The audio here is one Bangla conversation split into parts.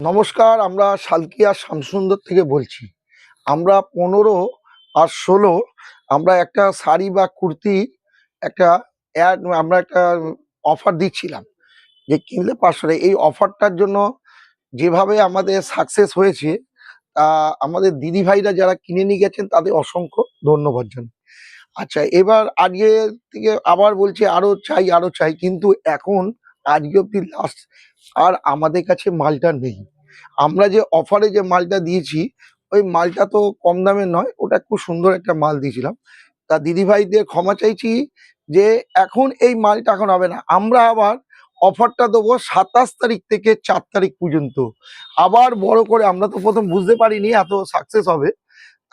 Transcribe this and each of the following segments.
নমস্কার, আমরা শালকিয়া শামসুন্দর থেকে বলছি। আমরা 15 আর 16 আমরা একটা শাড়ি বা কুর্তি একটা আমরা একটা অফার দিচ্ছিলাম যে কিনলে 500 টাকা। এই অফারটার জন্য যেভাবে আমাদের সাকসেস হয়েছে, আমাদের দিদি ভাইরা যারা কিনে নিয়ে গেছেন তাদের অসংখ্য ধন্যবাদ জানাই। আচ্ছা, এবার আজকে থেকে আবার বলছি আরো চাই, কিন্তু এখন আজকে অব্দি লাস্ট, আর আমাদের কাছে মালটা নেই। আমরা যে অফারে যে মালটা দিয়েছি, ওই মালটা তো কম দামের নয়, ওটা খুব সুন্দর একটা মাল দিয়েছিলাম। তা দিদিভাইদের ক্ষমা চাইছি যে এখন এই মালটা এখন হবে না। আমরা আবার অফারটা দেবো 27 তারিখ থেকে 4 তারিখ পর্যন্ত। আবার বড় করে, আমরা তো প্রথম বুঝতে পারিনি এত সাকসেস হবে।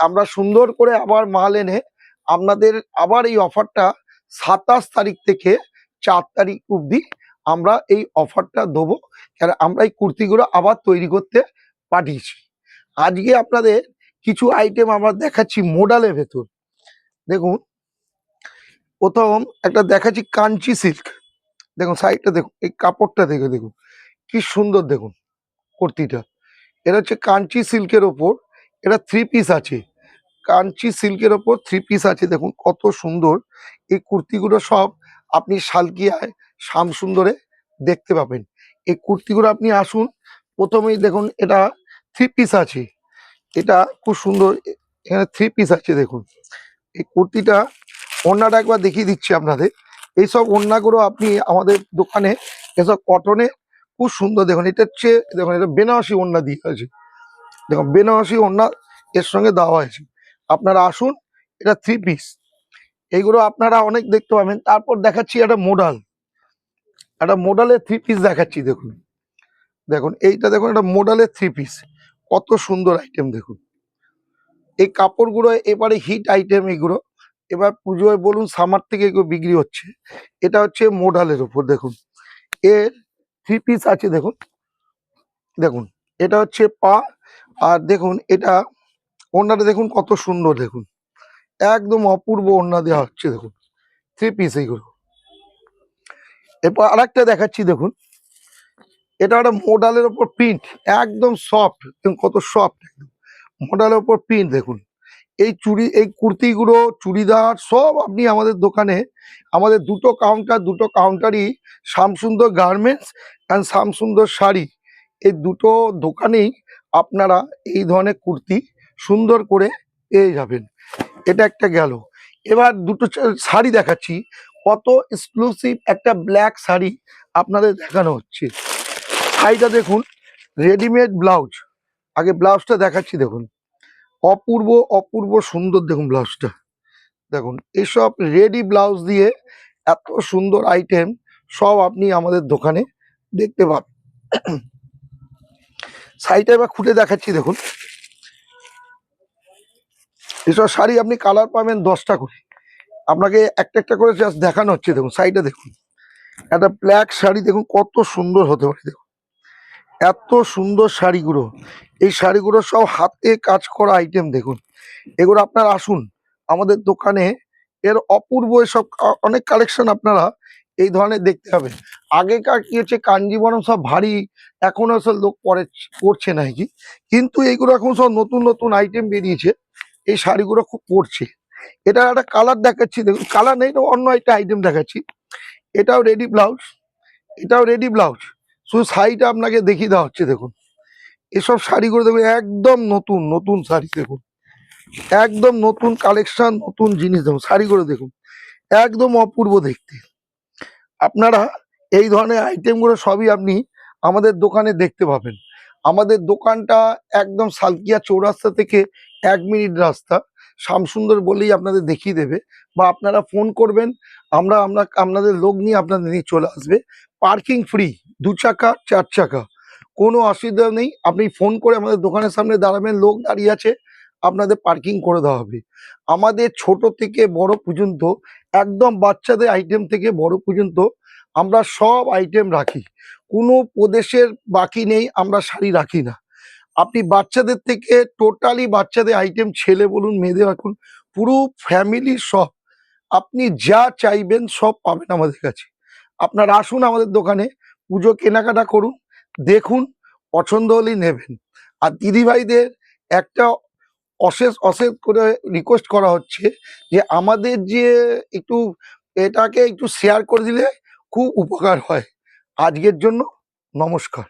আমরা সুন্দর করে আবার মাল এনে আপনাদের আবার এই অফারটা 27 তারিখ থেকে 4 তারিখ অবধি আমরা এই অফারটা দেবো। কারণ আমরা এই কুর্তিগুলো আবার তৈরি করতে পাঠিয়েছি। আজকে আপনাদের কিছু আইটেম আমরা দেখাচ্ছি মোডালের ভেতর। দেখুন, প্রথম একটা দেখাচ্ছি কাঞ্চি সিল্ক। দেখুন সাইডটা, দেখুন এই কাপড়টা দেখুন কি সুন্দর। দেখুন কুর্তিটা, এটা হচ্ছে কাঞ্চি সিল্কের ওপর, এটা 3 পিস আছে। কাঞ্চি সিল্কের ওপর 3 পিস আছে, দেখুন কত সুন্দর। এই কুর্তিগুলো সব আপনি শালকিয়ায় শামসুন্দরে দেখতে পাবেন। এই কুর্তিগুলো আপনি আসুন, প্রথমেই দেখুন এটা 3 পিস আছে, এটা খুব সুন্দর। এখানে 3 পিস আছে, দেখুন এই কুর্তিটা। ওড়নাটা একবার দেখিয়ে দিচ্ছি আপনাদের। এইসব ওড়নাগুলো আপনি আমাদের দোকানে এসব কটনে খুব সুন্দর। দেখুন এটা হচ্ছে, দেখুন এটা বেনারসি ওড়না দিয়ে আছে। দেখুন বেনারসি ওড়না এর সঙ্গে দেওয়া হয়েছে। আপনারা আসুন, এটা 3 পিস, এইগুলো আপনারা অনেক দেখতে পাবেন। তারপর দেখাচ্ছি একটা মোডালের 3 পিস দেখাচ্ছি। দেখুন দেখুন এইটা, দেখুন এটা মোডালের 3 পিস, কত সুন্দর আইটেম। দেখুন এই কাপড়গুলো এবারে হিট আইটেম এগুলো, এবার পুজোয় বলুন সামার থেকে এগুলো বিক্রি হচ্ছে। এটা হচ্ছে মোডালের উপর, দেখুন এর 3 পিস আছে। দেখুন দেখুন এটা হচ্ছে পা, আর দেখুন এটা ওড়নাটা দেখুন কত সুন্দর। দেখুন একদম অপূর্ব ওড়না দেওয়া হচ্ছে। দেখুন 3 পিস এইগুলো। এরপর আরেকটা দেখাচ্ছি। দেখুন এটা একটা মোডালের ওপর প্রিন্ট, একদম সফট, কত সফট একদম মোডালের ওপর প্রিন্ট। দেখুন এই কুর্তিগুলো, চুড়িদার সব আপনি আমাদের দোকানে, আমাদের দুটো কাউন্টারই শামসুন্দর গার্মেন্টস অ্যান্ড শামসুন্দর শাড়ি, এই দুটো দোকানেই আপনারা এই ধরনের কুর্তি সুন্দর করে পেয়ে যাবেন। এটা একটা গেল। এবার দুটো শাড়ি দেখাচ্ছি, কত এক্সক্লুসিভ একটা ব্ল্যাক শাড়ি আপনাদের দেখানো হচ্ছে। শাড়িটা দেখুন, রেডিমেড ব্লাউজ। আগে ব্লাউজটা দেখাচ্ছি। দেখুন অপূর্ব অপূর্ব সুন্দর। দেখুন ব্লাউজটা, দেখুন এসব রেডি ব্লাউজ দিয়ে এত সুন্দর আইটেম সব আপনি আমাদের দোকানে দেখতে পাবেন। শাড়িটা এবার খুলে দেখাচ্ছি। দেখুন এসব শাড়ি আপনি কালার পাবেন 10টা করে, আপনাকে একটা একটা করে জাস্ট দেখানো হচ্ছে। দেখুন শাড়িটা দেখুন, একটা ব্ল্যাক শাড়ি, দেখুন কত সুন্দর হতে পারে। দেখুন এত সুন্দর শাড়িগুলো, এই শাড়িগুলো সব হাতে কাজ করা আইটেম। দেখুন এগুলো আপনারা আসুন আমাদের দোকানে, এর অপূর্ব এসব অনেক কালেকশন আপনারা এই ধরনের দেখতে পাবেন। আগেকার কি হচ্ছে, কাঞ্জিবরম সব ভারী, এখনো সব লোক পরছে না কি, কিন্তু এইগুলো এখন সব নতুন নতুন আইটেম বেরিয়েছে, এই শাড়িগুলো খুব পরছে। এটা একটা কালার দেখাচ্ছি। দেখুন কালার নেই, তো অন্য একটা আইটেম দেখাচ্ছি। এটাও রেডি ব্লাউজ, এটাও রেডি ব্লাউজ, শুধু শাড়িটা আপনাকে দেখিয়ে দেওয়া হচ্ছে। দেখুন এসব শাড়িগুলো দেখুন একদম নতুন নতুন শাড়ি। দেখুন একদম নতুন কালেকশন, নতুন জিনিস। দেখুন শাড়িগুলো দেখুন একদম অপূর্ব দেখতে। আপনারা এই ধরনের আইটেমগুলো সবই আপনি আমাদের দোকানে দেখতে পাবেন। আমাদের দোকানটা একদম সালকিয়া চৌরাস্তা থেকে 1 মিনিট রাস্তা, শামসুন্দর বলেই আপনাদের দেখিয়ে দেবে, বা আপনারা ফোন করবেন, আমরা আমরা আপনাদের লোক নিয়ে আপনাদের নিয়ে চলে আসবে। পার্কিং ফ্রি, 2 চাকা 4 চাকা, কোনো অসুবিধা নেই। আপনি ফোন করে আমাদের দোকানের সামনে দাঁড়াবেন, লোক দাঁড়িয়ে আছে, আপনাদের পার্কিং করে দেওয়া হবে। আমাদের ছোট থেকে বড় পর্যন্ত, একদম বাচ্চাদের আইটেম থেকে বড় পর্যন্ত আমরা সব আইটেম রাখি। কোনো প্রদেশের বাকি নেই, আমরা শাড়ি রাখি না। আপনি বাচ্চাদের থেকে টোটালি বাচ্চাদের আইটেম, ছেলে বলুন মেয়েদের রাখুন, পুরো ফ্যামিলি সব আপনি যা চাইবেন সব পাবেন আমাদের কাছে। আপনারা আসুন আমাদের দোকানে, পুজো কেনাকাটা করুন, দেখুন, পছন্দ হলেই নেবেন। আর দিদিভাইদের একটা অশেষ অশেষ করে রিকোয়েস্ট করা হচ্ছে যে আমাদের যে একটু এটাকে একটু শেয়ার করে দিলে খুব উপকার হয়। আজকের জন্য নমস্কার।